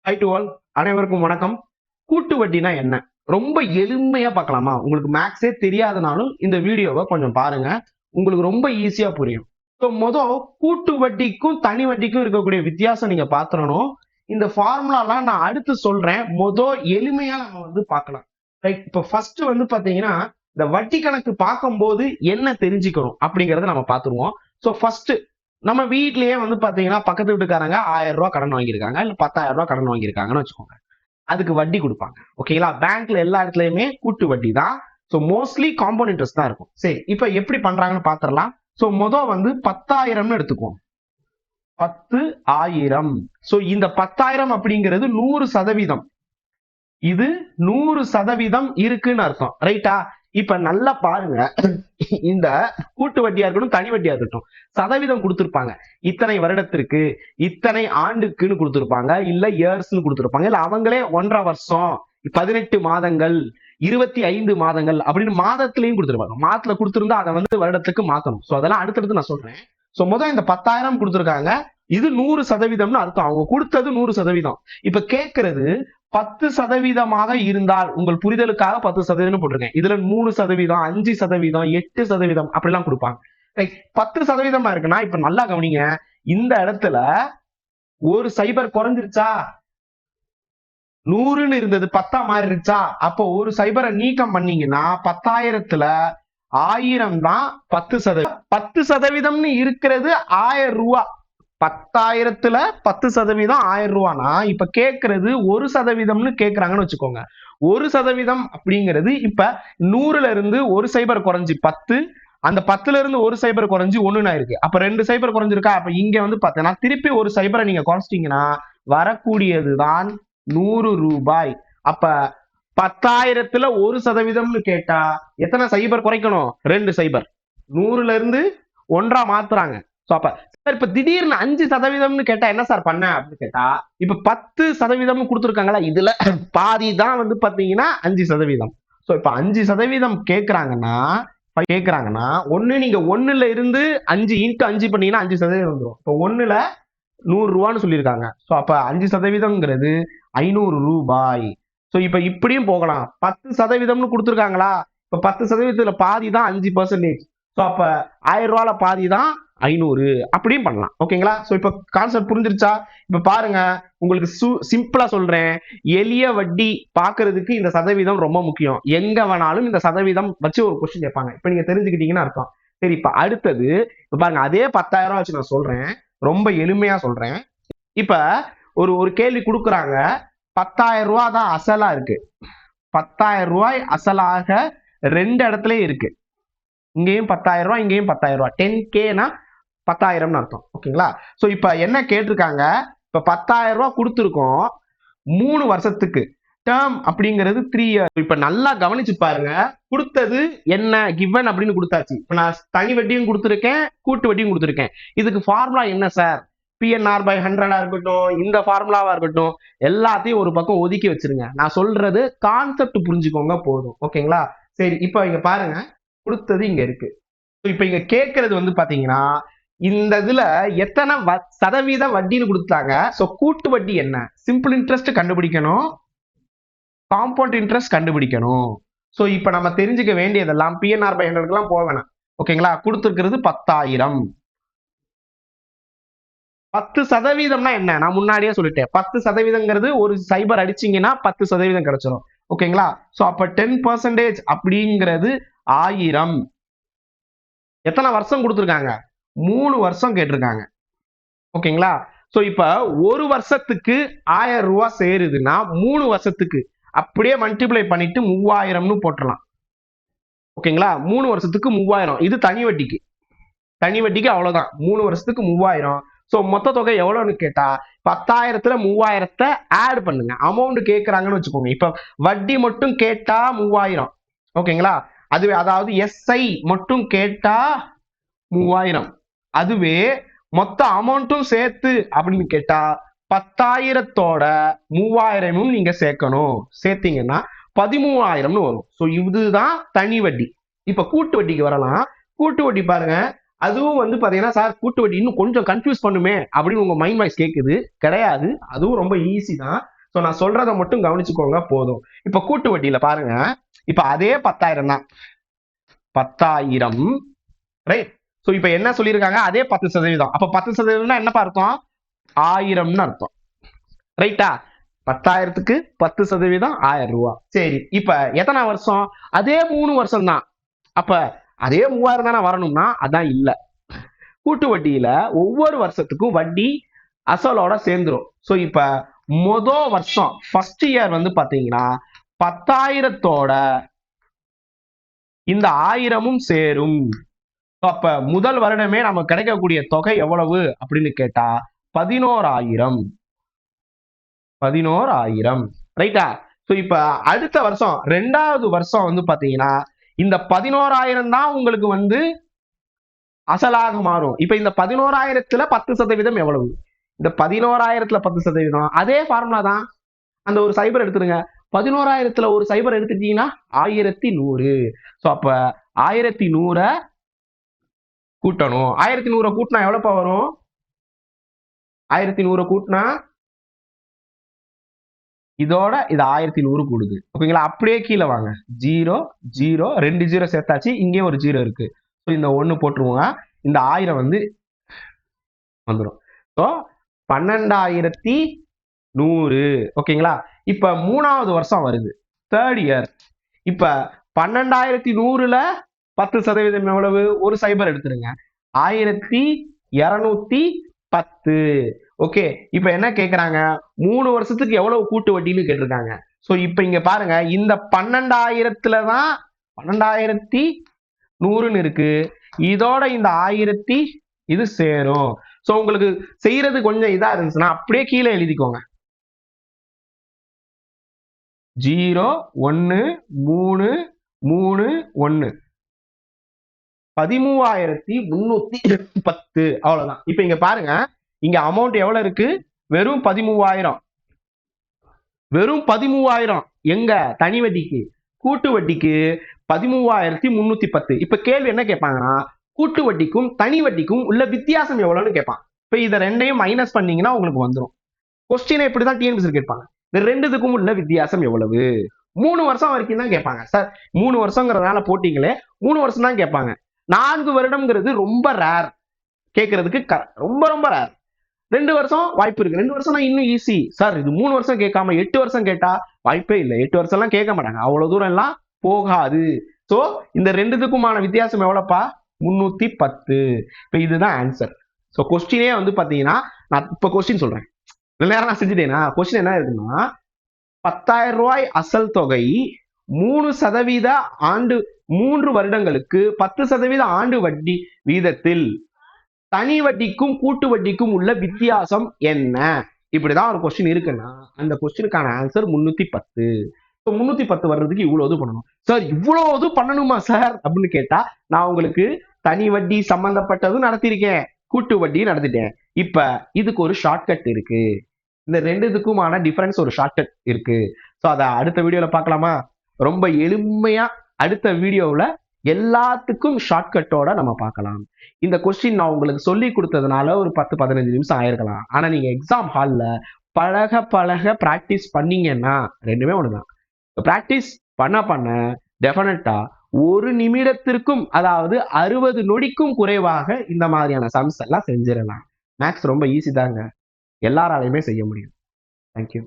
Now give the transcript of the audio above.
High to all, அனைவருக்கும் வணக்கம். கூட்டு வட்டினா என்ன? ரொம்ப எளிமையா பார்க்கலாமா? உங்களுக்கு மேக்ஸே தெரியாதனாலும் இந்த வீடியோவை கொஞ்சம் பாருங்க. உங்களுக்கு ரொம்ப ஈஸியா புரியும். கூட்டு வட்டிக்கும் தனி வட்டிக்கும் இருக்கக்கூடிய வித்தியாசம் நீங்க பாத்துறணும். இந்த ஃபார்முலாலாம் நான் அடுத்து சொல்றேன். எளிமையா நம்ம பார்க்கலாம். ரைட். இப்போ ஃபர்ஸ்ட் பாத்தீங்கன்னா, இந்த வட்டி கணக்கு பார்க்கும்போது என்ன தெரிஞ்சுக்கணும் அப்படிங்கறத நம்ம பாத்துருவோம். ஃபர்ஸ்ட் நம்ம வீட்லயே பாத்தீங்கன்னா, பக்கத்து வீட்டுக்காரங்க 1000 ரூபாய் கடன் வாங்கியிருக்காங்க, இல்ல 10,000 ரூபாய் கடன் வாங்கியிருக்காங்கன்னு வச்சுக்கோங்க. அதுக்கு வட்டி கொடுப்பாங்க. ஓகேங்களா? பேங்க்ல எல்லா இடத்துலயுமே கூட்டு வட்டி தான். மோஸ்ட்லி காம்பவுண்ட் இன்ட்ரெஸ்ட் தான் இருக்கும். சரி, இப்ப எப்படி பண்றாங்கன்னு பாத்திரலாம். 10,000 எடுத்துக்குவோம். 10,000. இந்த 10,000 அப்படிங்கிறது 100%. இது 100% இருக்குன்னு அர்த்தம். ரைட்டா? இப்ப நல்லா பாருங்க. இந்த கூட்டு வட்டியா இருக்கட்டும், தனி வட்டியா இருக்கட்டும், சதவீதம் கொடுத்திருப்பாங்க. இத்தனை வருடத்திற்கு, இத்தனை ஆண்டுக்குன்னு கொடுத்திருப்பாங்க, இல்ல இயர்ஸ்னு கொடுத்திருப்பாங்க, இல்ல அவங்களே 1.5 வருஷம், 18 மாதங்கள், 25 மாதங்கள் அப்படின்னு மாதத்திலையும் கொடுத்திருப்பாங்க. மாதத்துல கொடுத்திருந்தா அதை வருடத்துக்கு மாத்தணும். அதெல்லாம் அடுத்தடுத்து நான் சொல்றேன். முதல் இந்த 10,000 கொடுத்திருக்காங்க. இது 100%ன்னு அர்த்தம். அவங்க கொடுத்தது 100%. இப்ப கேட்கறது 10% இருந்தால், உங்கள் புரிதலுக்காக 10% போட்டிருக்கேன். இதுல 3%, 5%, 8% அப்படிலாம் கொடுப்பாங்க. 10% இருக்குன்னா, இப்ப நல்லா கவனிங்க. இந்த இடத்துல ஒரு சைபர் குறைஞ்சிருச்சா? 100ன்னு இருந்தது 10 மாறிடுச்சா? அப்போ ஒரு சைபரை நீக்கம் பண்ணீங்கன்னா 10,000த்துல 1000 தான் 10%. 10% இருக்கிறது 1000 ரூபாய். 10,000த்துல 10% 1000 ரூபானா, இப்ப கேட்கறது 1% கேட்கறாங்கன்னு வச்சுக்கோங்க. 1% அப்படிங்கிறது இப்ப 100ல இருந்து ஒரு சைபர் குறைஞ்சி 10, அந்த 10ல இருந்து ஒரு சைபர் குறைஞ்சி 1ன்னு ஆயிருக்கு. அப்ப 2 சைபர் குறைஞ்சிருக்கா? அப்ப இங்க பாத்தீங்கன்னா திருப்பி ஒரு சைபரை நீங்க குறைச்சிட்டீங்கன்னா வரக்கூடியதுதான் 100 ரூபாய். அப்ப 10,000த்துல 1% கேட்டா எத்தனை சைபர் குறைக்கணும்? 2 சைபர். 100ல இருந்து 1 மாத்துறாங்க. அப்ப இப்ப திடீர்னு 5% கேட்டா என்ன சார் பண்ண அப்படின்னு கேட்டா, இப்ப 10% கொடுத்திருக்காங்களா, இதுல பாதி தான் பாத்தீங்கன்னா 5%. இப்ப 5% கேக்குறாங்கன்னா ஒண்ணு நீங்க 1ல இருந்து 5 × 5 பண்ணீங்கன்னா 5% வந்துடும். இப்ப 1ல 100 ரூபான்னு சொல்லியிருக்காங்க. அப்ப 5%ங்கிறது 500 ரூபாய். இப்ப இப்படியும் போகலாம். 10%ன்னு கொடுத்திருக்காங்களா, இப்ப 10%த்துல பாதி தான் 5%. அப்ப 1000 ரூபாயில பாதி தான் 500. அப்படியும் பண்ணலாம். ஓகேங்களா? இப்ப கான்செப்ட் புரிஞ்சிருச்சா? இப்ப பாருங்க, உங்களுக்கு சிம்பிளா சொல்றேன். எளிய வட்டி பாக்குறதுக்கு இந்த சதவீதம் ரொம்ப முக்கியம். எங்க வேணாலும் இந்த சதவீதம் வச்சு ஒரு கொஸ்டின் கேட்பாங்க. இப்ப நீங்க தெரிஞ்சுக்கிட்டீங்கன்னா அர்த்தம். சரி, இப்ப அடுத்தது இப்ப பாருங்க, அதே 10,000 வச்சு நான் சொல்றேன். ரொம்ப எளிமையா சொல்றேன். இப்ப ஒரு கேள்வி கொடுக்குறாங்க. 10,000 ரூபாய் தான் அசலா இருக்கு. 10,000 ரூபாய் அசலாக 2 இடத்துலயும் இருக்கு. இங்கேயும் 10,000 ரூபாய், இங்கேயும் 10,000 ரூபாய். 10K 10,000 அர்த்தம். ஓகேங்களா? இப்ப என்ன கேட்டிருக்காங்க? இப்ப 10,000 ரூபாய் கொடுத்திருக்கோம் 3 வருஷத்துக்கு. டேர்ம் அப்படிங்கிறது 3 years. இப்ப நல்லா கவனிச்சு பாருங்க. கொடுத்தது என்ன கிவன் அப்படின்னு கொடுத்தாச்சு. இப்ப நான் தனி வட்டியும் கொடுத்திருக்கேன், கூட்டு வட்டியும் கொடுத்திருக்கேன். இதுக்கு ஃபார்முலா என்ன சார்? PNR/100 இருக்கட்டும், இந்த ஃபார்முலாவா இருக்கட்டும், எல்லாத்தையும் ஒரு பக்கம் ஒதுக்கி வச்சிருங்க. நான் சொல்றது கான்செப்ட் புரிஞ்சுக்கோங்க போதும். ஓகேங்களா? சரி, இப்ப இங்க பாருங்க, கொடுத்தது இங்க இருக்கு. இப்ப இங்க கேட்கறது பாத்தீங்கன்னா, இந்த இதுல எத்தனை சதவீத வட்டின்னு கொடுத்தாங்க. கூட்டு வட்டி என்ன? சிம்பிள் இன்ட்ரெஸ்ட் கண்டுபிடிக்கணும், காம்பவுண்ட் இன்ட்ரெஸ்ட் கண்டுபிடிக்கணும். இப்ப நம்ம தெரிஞ்சுக்க வேண்டியதெல்லாம் PNR/100 போக வேணாம். ஓகேங்களா? கொடுத்திருக்கிறது 10,000. 10% என்ன? நான் முன்னாடியே சொல்லிட்டேன். 10%ங்கிறது ஒரு சைபர் அடிச்சீங்கன்னா 10% கிடைச்சிடும். ஓகேங்களா? அப்ப 10% அப்படிங்கிறது 1000. எத்தனை வருஷம் கொடுத்திருக்காங்க? 3 வருஷம் கேட்டிருக்காங்க. ஓகேங்களா? இப்ப ஒரு வருஷத்துக்கு 1000 ரூபாய் சேருதுன்னா 3 வருஷத்துக்கு அப்படியே மல்டிப்ளை பண்ணிட்டு 3000ன்னு போட்டுடலாம். ஓகேங்களா? 3 வருஷத்துக்கு 3000. இது தனி வட்டிக்கு அவ்வளவுதான். 3 வருஷத்துக்கு 3000. மொத்த தொகை எவ்வளவுன்னு கேட்டா 10,000த்துல 3000த்தை ஆட் பண்ணுங்க. அமௌண்ட் கேட்கறாங்கன்னு வச்சுக்கோங்க. இப்ப வட்டி மட்டும் கேட்டா 3000. ஓகேங்களா? அதாவது SI மட்டும் கேட்டா 3000. அதுவே மொத்த அமௌண்ட்டும் சேர்த்து அப்படின்னு கேட்டா 10,000தோட 3000மும் நீங்க சேர்க்கணும். சேர்த்தீங்கன்னா 13,000ன்னு வரும். இதுதான் தனி வட்டி. இப்ப கூட்டு வட்டிக்கு வரலாம். கூட்டு வட்டி பாருங்க, அதுவும் பாத்தீங்கன்னா, சார் கூட்டு வட்டி இன்னும் கொஞ்சம் கன்ஃபியூஸ் பண்ணுமே அப்படின்னு உங்க மைண்ட் வாய்ஸ் கேக்குது. கிடையாது, அதுவும் ரொம்ப ஈஸி தான். ஸோ நான் சொல்றதை மட்டும் கவனிச்சுக்கோங்க போதும். இப்ப கூட்டு வட்டியில பாருங்க, இப்ப அதே 10,000 தான், 10,000 ரைட். ஸோ இப்ப என்ன சொல்லியிருக்காங்க, அதே 10%. அப்ப 10% என்னப்பா அர்த்தம், 1000ன்னு அர்த்தம், ரைட்டா? 10,000க்கு 10% 1000 ரூபாய். சரி, இப்ப எத்தனை வருஷம், அதே 3 வருஷம் தான். அப்ப அதே 3000 தானே வரணும்னா அதான் இல்ல. கூட்டு வட்டியில ஒவ்வொரு வருஷத்துக்கும் வட்டி அசலோட சேர்ந்துரும். சோ இப்ப வருஷம் ஃபர்ஸ்ட் இயர் வந்து பாத்தீங்கன்னா 10,000தோட இந்த 1000ம் சேரும். அப்ப முதல் வருடமே நமக்கு கிடைக்கக்கூடிய தொகை எவ்வளவு அப்படின்னு கேட்டா 11,000 ரைட்டா? சோ இப்ப அடுத்த வருஷம் 2வது வருஷம் வந்து பாத்தீங்கன்னா இந்த 11,000 தான் உங்களுக்கு வந்து அசலாக மாறும். இப்ப இந்த 11,000த்துல 10% எவ்வளவு, இந்த 11,000த்துல 10% அதே ஃபார்முலா தான். அந்த ஒரு சைபர் எடுத்துருங்க, 11,000த்துல ஒரு சைபர் எடுத்துட்டீங்கன்னா 1100. சோ அப்ப 1100 கூட்டணும். 1100 கூட்டினா எவ்வளவுப்பா வரும், 1100 கூட்டினா இதோட இது 1100 கூடுது. ஓகேங்களா? அப்படியே கீழே வாங்க, 0 0 2 0 சேர்த்தாச்சு, இங்கே ஒரு 0 இருக்கு. இந்த 1 போட்டுருவோங்க, இந்த 1000 வந்து வந்துடும். ஸோ 12,100. ஓகேங்களா? இப்ப 3வது வருஷம் வருது, தேர்ட் இயர். இப்ப 12,100ல 10% எவ்வளவு, ஒரு சைபர் எடுத்துருங்க, 1210. ஓகே, இப்ப என்ன கேக்குறாங்க, 3 வருஷத்துக்கு எவ்வளவு கூட்டு வட்டின்னு கேட்டிருக்காங்க. சோ இப்ப இங்க பாருங்க, இந்த 12,000த்துல தான் 12,100ன்னு இருக்கு, இதோட இந்த 1000 இது சேரும். சோ உங்களுக்கு செய்யறது கொஞ்சம் இதா இருந்துச்சுன்னா அப்படியே கீழே எழுதிக்கோங்க, 0 1 3 3 1 13,310. அவ்வளவுதான். இப்ப இங்க பாருங்க, இங்க அமௌண்ட் எவ்வளவு இருக்கு, வெறும் 13,000. வெறும் 13,000 எங்க, தனி வட்டிக்கு. கூட்டு வட்டிக்கு 13,310. இப்ப கேள்வி என்ன கேட்பாங்கன்னா, கூட்டு வட்டிக்கும் தனி வட்டிக்கும் உள்ள வித்தியாசம் எவ்வளவுன்னு கேட்பான். இப்ப இத ரெண்டையும் மைனஸ் பண்ணீங்கன்னா உங்களுக்கு வந்துடும். கொஸ்டினை இப்படிதான் டிஎன்பிஎஸ்சி கேட்பாங்க, இந்த ரெண்டுத்துக்கும் உள்ள வித்தியாசம் எவ்வளவு. 3 வருஷம் வரைக்கும் தான் கேட்பாங்க சார். 3 வருஷங்கிறதுனால போட்டீங்களே, 3 வருஷம் தான் கேட்பாங்க. 4 வருடம்ங்கிறது ரொம்ப ரேர் கேட்கறதுக்கு, ரொம்ப ரொம்ப ரேர். 2 வருஷம் வாய்ப்பு இருக்கு, 2 வருஷம் இன்னும் ஈஸி சார். இது 3 வருஷம் கேட்காம 8 வருஷம் கேட்டா வாய்ப்பே இல்லை. 8 வருஷம் எல்லாம் கேட்க மாட்டாங்க, அவ்வளவு தூரம் எல்லாம் போகாது. சோ இந்த ரெண்டுத்துக்குமான வித்தியாசம் எவ்வளவுப்பா, 310. இப்ப இதுதான் ஆன்சர். சோ கொஸ்டினே வந்து பாத்தீங்கன்னா, நான் இப்ப கொஸ்டின் சொல்றேன், நேரம் நான் செஞ்சுட்டேனா. கொஸ்டின் என்ன இருக்குன்னா, 10,000 ரூபாய் அசல் தொகை 3% ஆண்டு 3 வருடங்களுக்கு 10% ஆண்டு வட்டி வீதத்தில் தனி வட்டிக்கும் கூட்டு வட்டிக்கும் உள்ள வித்தியாசம் என்ன. இப்படிதான் ஒரு கொஸ்டின் இருக்குன்னா அந்த கொஸ்டினுக்கான ஆன்சர் 310. 310 வர்றதுக்கு இவ்வளவு பண்ணணும் சார். இவ்வளவு பண்ணணுமா சார் அப்படின்னு கேட்டா, நான் உங்களுக்கு தனி வட்டி சம்பந்தப்பட்டதும் நடத்திருக்கேன், கூட்டு வட்டி நடத்திட்டேன். இப்ப இதுக்கு ஒரு ஷார்ட்கட் இருக்கு, இந்த ரெண்டுத்துக்குமான டிஃபரன்ஸ் ஒரு ஷார்ட்கட் இருக்கு. ஸோ அதை அடுத்த வீடியோல பார்க்கலாமா. ரொம்ப எளிமையா அடுத்த வீடியோவில் எல்லாத்துக்கும் ஷார்ட்கட்டோட நம்ம பார்க்கலாம். இந்த கொஸ்டின் நான் உங்களுக்கு சொல்லி கொடுத்ததுனால ஒரு 10-15 நிமிஷம் ஆயிருக்கலாம். ஆனா நீங்க எக்ஸாம் ஹால்ல பழக பழக பிராக்டிஸ் பண்ணீங்கன்னா ரெண்டுமே ஒண்ணுதான். பிராக்டிஸ் பண்ண பண்ண டெஃபினட்டா 1 நிமிடத்திற்கும், அதாவது 60 நொடிக்கும் குறைவாக இந்த மாதிரியான சம்ஸ் எல்லாம் செஞ்சிடலாம். மேக்ஸ் ரொம்ப ஈஸி தாங்க, எல்லாராலையுமே செய்ய முடியும். தேங்க்யூ.